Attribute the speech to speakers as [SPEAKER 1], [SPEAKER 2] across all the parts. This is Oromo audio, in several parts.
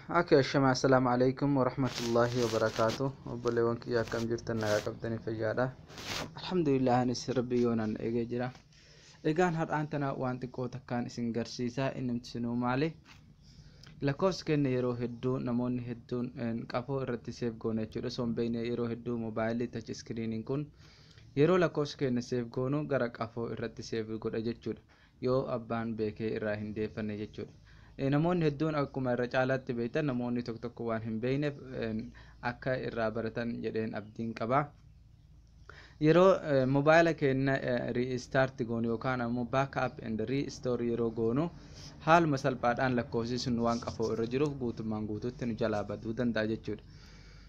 [SPEAKER 1] Oke, shama assalamu alaikum warahmatullahi wabarakatuh. Obboleewwan kiyya akkam jirtan nagaa qabdanii fayyaadha. Alhamdulillah anis rabbi yoonaan eegee jira. Egaan har'aan tana waan xiqqoo takkaan isin garsiisaa inni sinuu maali? Lakkoofsi keenya yeroo hedduu namoonni hedduun qafoo irratti seef goona jechuudha. Sombeen yeroo hedduu moobaayilii touch screeniin kun yeroo lakkoofsi keenya seef goonu gara qafoo irratti seef godha jechuudha. Yoo abbaan beekee irraa hin deeffanne jechuudha. Namoonni hedduun akkuma irra caalaatti beektan namoonni tokko tokko waan hin beekneef akka irraa baratan jedheen abdiin qaba. Yeroo moobaayila keenya restart goonu yookaan ammoo backup and restore yeroo goonu haaluma salphaadhaan lakkoofsi sun waan qafoo irra jiruuf guutummaan guutuutti nu jalaa baduu danda'a jechuudha.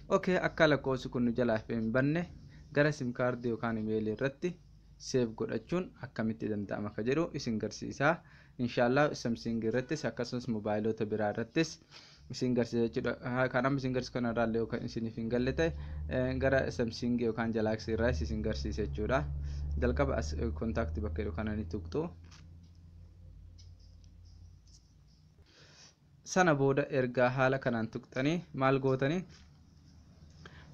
[SPEAKER 1] Okay, akka lakkoofsi kun nu jalaa hin banne gara sim kaardii yookaan imeelii irratti save godhachuun akkamitti danda'ama akka jedhu isin garsiisaa. Inshallah Samsung irrattis akkasumas moobaayilota biraa irrattis isin garsiisa jechuudha. Kan amma isin garsiisu kanarraa illee yookaan isiniif hin galle ta'e gara Samsung yookaan Galaxy irraa isin garsiisa jechuudha. Jalqaba as kontaaktii bakka jedhu kana ni tuqxu. Sana booda ergaa haala kanaan tuqxanii maal gootanii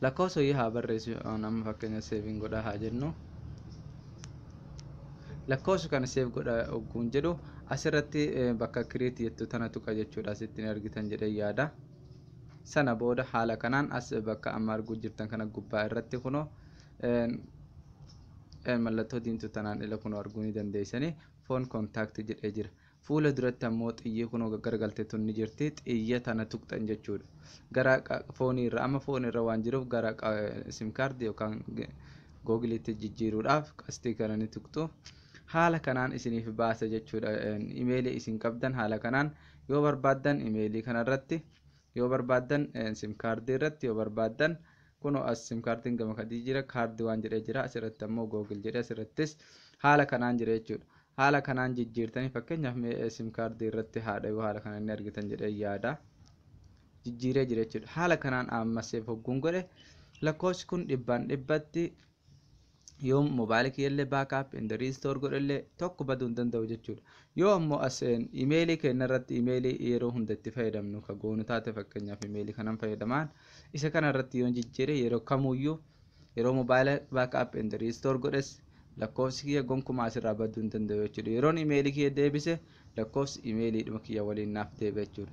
[SPEAKER 1] lakkoofsa ho'ii haa barreessu. Amma fakkeenya saving godhaa haa jennu. Lakkoofsa kana save godha ogguun jedhu asirratti bakka create jettu tana tuqa jechuudha. Asitti argitan jedhee yaada. Sana booda haala kanaan as bakka amma arguu jirtan kana gubbaa irratti kunoo mallattoo diimtuu tanaan ila kunoo arguu ni dandeessanii phone contact jedhee jira. Fuula duratti ammoo xiyyi kunoo gargaltee tunni jirti. Xiyya tana tuqxan jechuudha. Gara foonii irra amma foonii irra waan jiruuf gara sim card yookaan googiliitti jijjiiruudhaaf qastii kana ni tuqxu. Haala kanaan isiniif baasa jechuudha. Imeelii isin qabdan haala kanaan yoo barbaaddan imeelii kanarratti, yoo barbaaddan sim kaardii irratti, yoo barbaaddan kunoo as sim kaardiin gama kadii jira, kaardii waan jedhee jira, asirratti ammoo googil jedhee asirrattis haala kanaan jira jechuudha. Haala kanaan jijjiirtanii fakkeenyaaf sim kaardii irratti haadha yoo haala kanaan ni argitan jedhee yaada. Jijjiiree jira jechuudha. Haala kanaan amma seef hogguun godhe lakkoofsi kun dhibbaan dhibbatti yoo moobaayilii kiyyallee backup and restore godhallee tokko baduu hin danda'u jechuudha. Yoo ammoo as imeelii keenya irratti imeelii yeroo hunda itti fayyadamnu ka goonu taate fakkeenyaaf imeelii kanan fayyadamaan isa kana irratti yoo jijjiire yeroo kamuyyuu yeroo moobaayila backup and restore godhes lakkoofsi kiyya gonkumaa asirraa baduu hin danda'u jechuudha. Yeroon imeelii kiyya deebise lakkoofsi imeelii dhuma kiyya waliin naaf deebi'a jechuudha.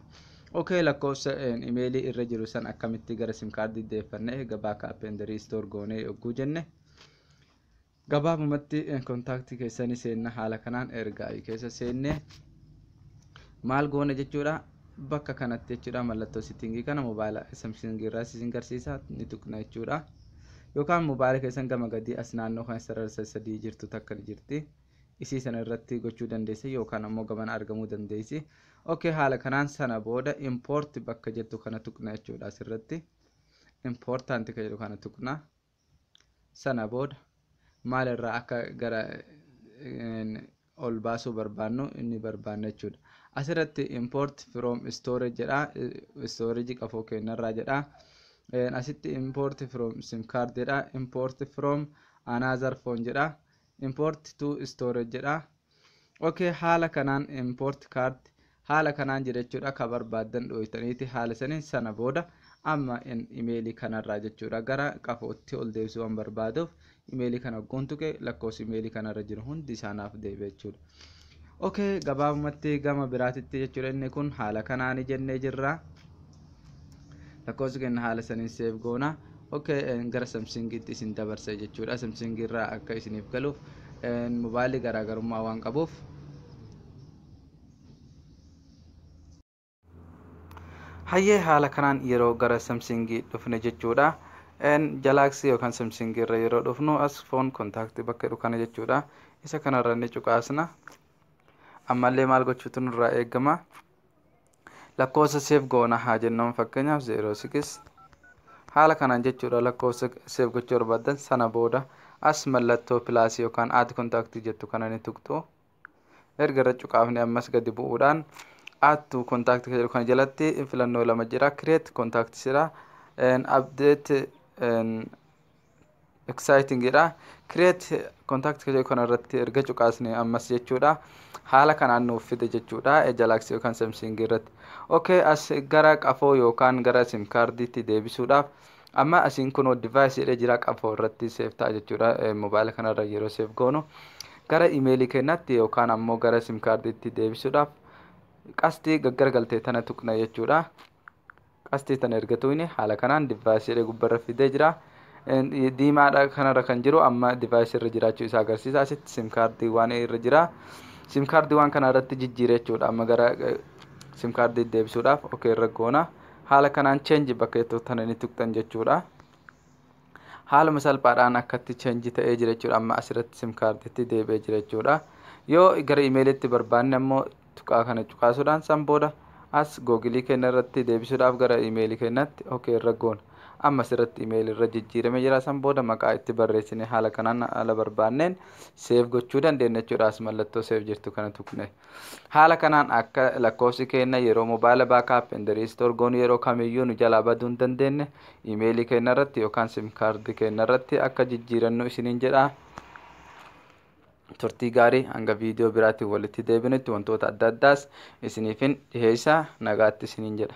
[SPEAKER 1] Okay, lakkoofsa imeelii irra jiru san akkamitti gara sim kaardii deeffannee egaa backup and restore goonee yogguu jenne gabaabumatti kontaaktii keessanii seenna haala kanaan ergaa keessa seenne maal goona jechuudha. Bakka kanatti jechuudha mallattoo sittingii kana moobaayila Samsung irraa isin garsiisa ni tuqna jechuudha. Yookaan moobaayila keessan gama gadii as naannoo kan sarara sadii jirtu takka jirti. Isii sana irratti gochuu dandeessi yookaan ammoo gaman argamuu dandeessi. Okay, haala kanaan sana booda import bakka jettu kana tuqna jechuudha. Asirratti important ka jedhu kana tuqna. Sana booda maal irraa akka gara ol baasuu barbaannu inni barbaanna jechuudha. Asirratti import from storage jedha. Storage qafoo keenyarraa jedha. Asitti import from sim card jedha. Import from another phone jedha. Import to storage jedha. Okay, haala kanaan import card haala kanaan jira jechuudha. Ka barbaaddan dhoytaniiti haala sanii sana booda amma imeelii kanarraa jechuudha gara qafootti ol deebisuu waan barbaaduuf imeelii kana hogguun tuqe lakkoofsi imeelii kanarra jiru hundi isaanaaf deebi'a jechuudha. Okay, gabaabumatti gama biraatitti jechuudha inni kun haala kanaan jennee jirra. Lakkoofsi keenya haala saniin seef goona. Okay, gara Samsungitti isin dabarsa jechuudha. Samsung irraa akka isiniif galuuf moobaayilii garaagarummaa waan qabuuf hayyee haala kanaan yeroo gara Samsungii dhufne jechuudha. Galaxy yookaan Samsung irra yeroo dhufnu as phone contact bakka jedhu kana jechuudha. Isa kanarra ni cuqaasna. Ammallee maal gochuutu nurraa eegama. Lakkoofsa save goona haa jennuun fakkeenyaaf 06 haala kanaan jechuudha. Lakkoofsa save gochuu barbaadan sana booda as mallattoo plus yookaan add contact jettu kana ni tuqxu. Erga irra cuqaafne ammas gadi bu'uudhaan add to contact jedhu kana jalatti filannoo lama jira. Create contact jira. Update exciting jedha. Create contact kanarratti erga cuqaasne ammas jechuudha. Haala kanaan nuuf fide jechuudha Galaxy yookaan Samsung irratti. Okay, as gara qafoo yookaan gara sim kaardiitti deebisuudhaaf amma asiin kun device jedhee jira qafoo irratti save ta'a jechuudha. Mobaayila kanarra yeroo save goonu gara emailii keenyatti yookaan ammoo gara sim kaardiitti deebisuudhaaf qastii gaggargaltee tana tuqna jechuudha. Qastii tana erga tuqne haala kanaan device jedhee gubbarra fidee jira. Diimaadha kanarra kan jiru amma device irra jiraachuu isaa agarsiisa. Asitti sim kaardii waan irra jira. Sim kaardii waan kana irratti jijjiiree jechuudha. Amma gara sim kaardii deebisuudhaaf okay irra goona. Haala kanaan change bakka itti tananii tuqxan jechuudha. Haaluma salphaadhaan akkatti change ta'ee jira jechuudha. Amma asirratti sim kaardiitti deebi'ee jira jechuudha. Yoo gara emailiitti barbaanne ammoo tuqaa kana cuqaasuudhaan san booda as googilii keenya irratti deebisuudhaaf gara emailii keenyatti okay irra goona. Amma asirratti email irra jijjiirame jira san booda maqaa itti barreessine haala kanaan haala barbaanneen save gochuu dandeenya jechuudha. As mallattoo save jirtu kana tuqne. Haala kanaan akka lakkoofsi keenya yeroo mobaayila backup and restore goonu yeroo kamiyyuu nu jalaa baduu hin dandeenye emailii keenya irratti yookaan sim kaardii keenya irratti akka jijjiirannu isiniin jedha. Turtii gaarii hanga viidiyoo biraatiin walitti deebinutti wantoota adda addaas isiniifin dhiheessa nagaatti isiniin jedha.